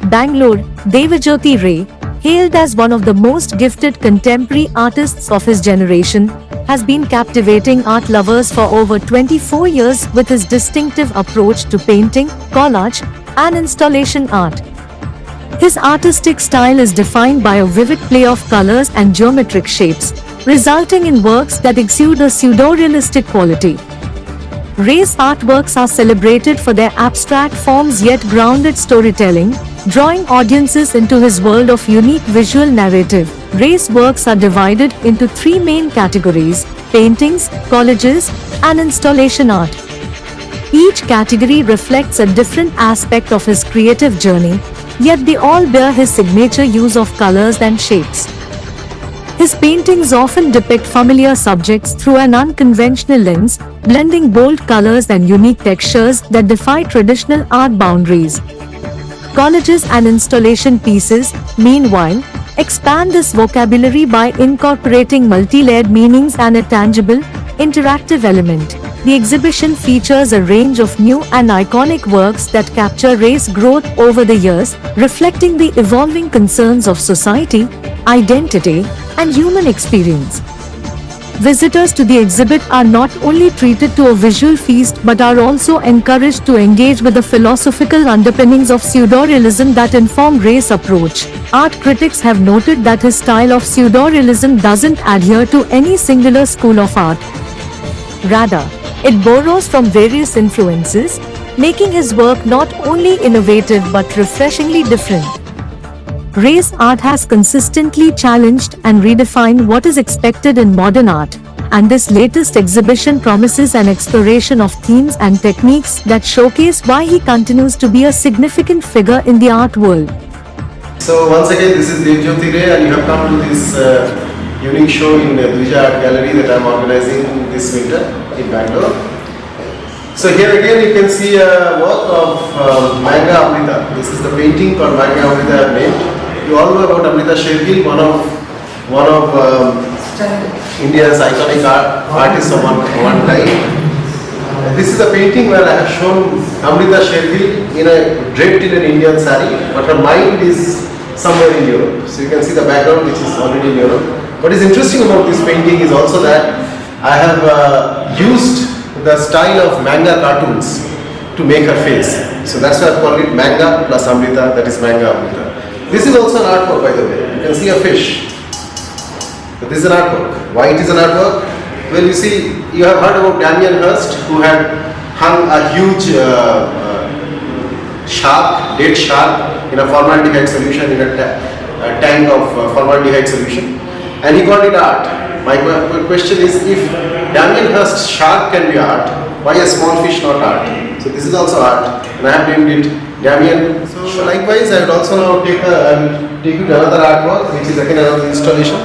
Bangalore, Devajyoti Ray, hailed as one of the most gifted contemporary artists of his generation, has been captivating art lovers for over 24 years with his distinctive approach to painting, collage, and installation art. His artistic style is defined by a vivid play of colors and geometric shapes, resulting in works that exude a pseudo-realistic quality. Ray's artworks are celebrated for their abstract forms yet grounded storytelling, drawing audiences into his world of unique visual narrative. Ray's works are divided into three main categories: paintings, collages, and installation art. Each category reflects a different aspect of his creative journey, yet they all bear his signature use of colors and shapes. His paintings often depict familiar subjects through an unconventional lens, blending bold colors and unique textures that defy traditional art boundaries. Collages and installation pieces, meanwhile, expand this vocabulary by incorporating multi-layered meanings and a tangible, interactive element. The exhibition features a range of new and iconic works that capture Ray's growth over the years, reflecting the evolving concerns of society, identity, and human experience. Visitors to the exhibit are not only treated to a visual feast but are also encouraged to engage with the philosophical underpinnings of pseudorealism that inform Ray's approach. Art critics have noted that his style of pseudorealism doesn't adhere to any singular school of art. Rather, it borrows from various influences, making his work not only innovative but refreshingly different. Ray's art has consistently challenged and redefined what is expected in modern art, and this latest exhibition promises an exploration of themes and techniques that showcase why he continues to be a significant figure in the art world. So once again, this is Devajyoti Ray, and you have come to this unique show in Dwija Art Gallery that I am organizing this winter in Bangalore. So here again you can see a work of Manga Amrita. This is the painting called Manga Amrita I have made. You all know about Amrita Shergill, one of India's iconic artists of one time. This is a painting where I have shown Amrita Shergill draped in an Indian sari, but her mind is somewhere in Europe. So you can see the background which is already in Europe. What is interesting about this painting is also that I have used the style of manga cartoons to make her face. So that's why I call it Manga plus Amrita, that is Manga Amrita. This is also an artwork, by the way. You can see a fish. So this is an artwork. Why it is an artwork? Well, you see, you have heard about Damien Hirst, who had hung a huge shark, dead shark, in a formaldehyde solution, in a tank of formaldehyde solution, and he called it art. My question is, if Damien Hirst's shark can be art, why a small fish not art? So this is also art, and I have named it Damien. So likewise, I would also now take you to another artwork, which is again another installation.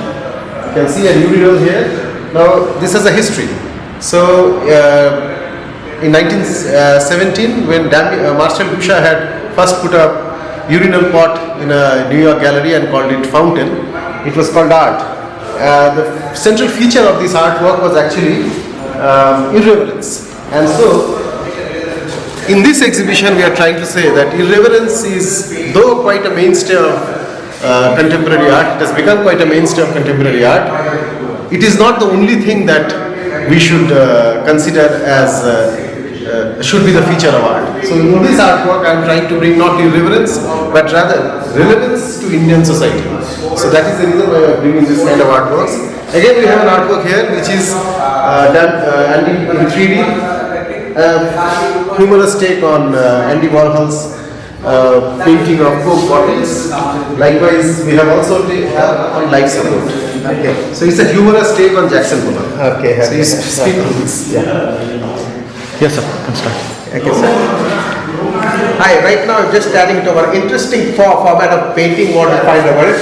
You can see a urinal here. Now this has a history. So in 1917, when Marcel Duchamp had first put a urinal pot in a New York gallery and called it Fountain, it was called art. The central feature of this artwork was actually irreverence. And so, in this exhibition we are trying to say that irreverence is, though quite a mainstay of contemporary art, it has become quite a mainstay of contemporary art, it is not the only thing that we should consider as should be the feature of art. So in this artwork I am trying to bring not irreverence but rather relevance to Indian society. So that is the reason why I am bringing this kind of artworks. Again we have an artwork here which is done in 3D. Humorous take on Andy Warhol's painting of Coke bottles. Likewise, we have also on life support. Okay. So it's a humorous take on Jackson Pollock. Okay. So you speak on this. Yes, sir. Can start. Okay, sir. Hi, right now I'm just standing to our interesting format of painting what we find about it.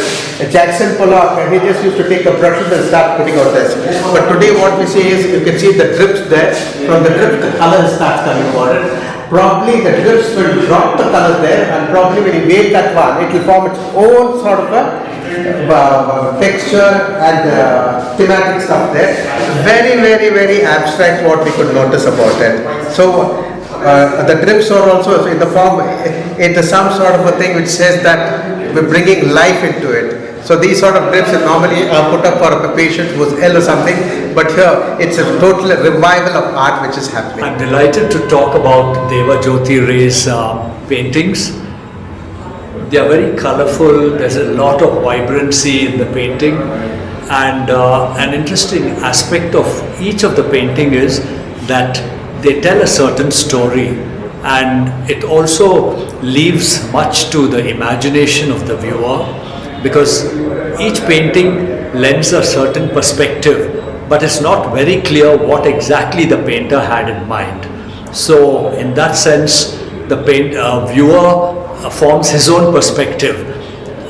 Jackson Pollock, he just used to take a brush and start putting out this. But today what we see is, you can see the drips there. From the drip the color starts coming out. Probably the drips will drop the color there, and probably when you wave that one, it will form its own sort of a texture and thematic stuff there. Very, very, very abstract what we could notice about it. So the drips are also in the form, it is some sort of a thing which says that we're bringing life into it. So these sort of drips are normally put up for a patient who's ill or something, but here it's a total revival of art which is happening. I'm delighted to talk about Devajyoti Ray's paintings. They are very colorful, there's a lot of vibrancy in the painting, and an interesting aspect of each of the painting is that they tell a certain story, and it also leaves much to the imagination of the viewer, because each painting lends a certain perspective, but it's not very clear what exactly the painter had in mind. So in that sense, the viewer forms his own perspective,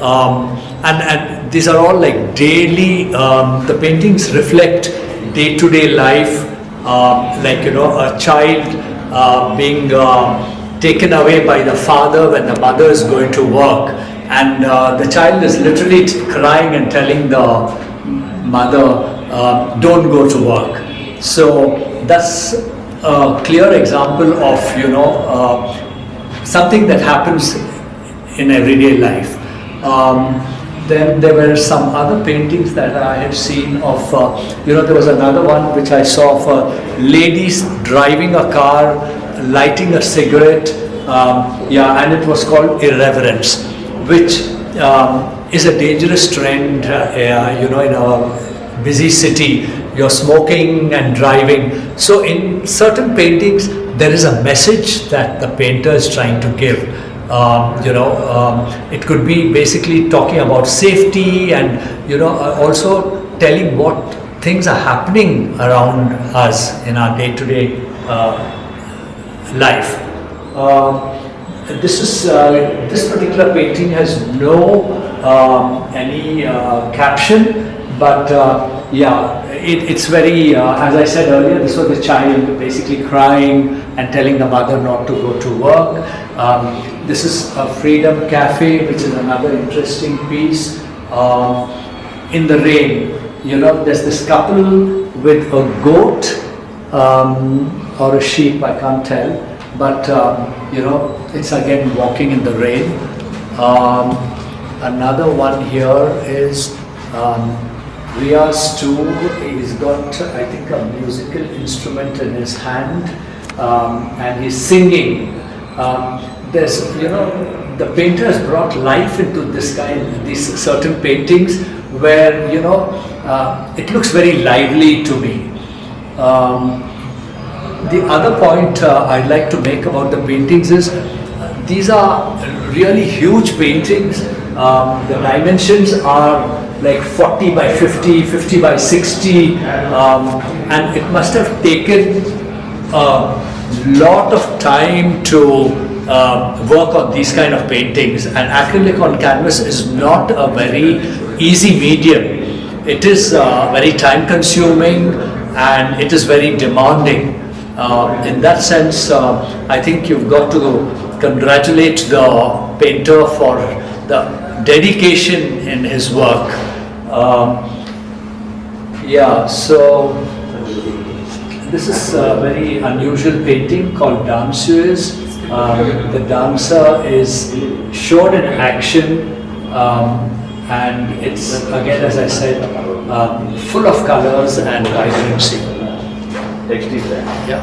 and these are all like daily, the paintings reflect day-to-day life, like a child being taken away by the father when the mother is going to work, and the child is literally crying and telling the mother, don't go to work. So that's a clear example of something that happens in everyday life. Then there were some other paintings that I have seen of, there was another one which I saw of ladies driving a car, lighting a cigarette, and it was called Irreverence, which is a dangerous trend, in a busy city. You're smoking and driving. So in certain paintings, there is a message that the painter is trying to give. It could be basically talking about safety and also telling what things are happening around us in our day-to-day life. This particular painting has no any caption, but it's very, as I said earlier, this was the child basically crying and telling the mother not to go to work. This is a Freedom Cafe, which is another interesting piece. In the rain, there's this couple with a goat or a sheep, I can't tell, but it's again walking in the rain. Another one here is Riya's stool. He's got, I think, a musical instrument in his hand, and he's singing. There's, the painter has brought life into these certain paintings where, it looks very lively to me. The other point I'd like to make about the paintings is these are really huge paintings. The dimensions are like 40 by 50, 50 by 60, and it must have taken a lot of time to work on these kind of paintings, and acrylic on canvas is not a very easy medium. It is very time consuming and it is very demanding. In that sense, I think you've got to congratulate the painter for the dedication in his work. So this is a very unusual painting called Danseuse. The dancer is shown in action, and it's again, as I said, full of colors and vibrancy. Yeah.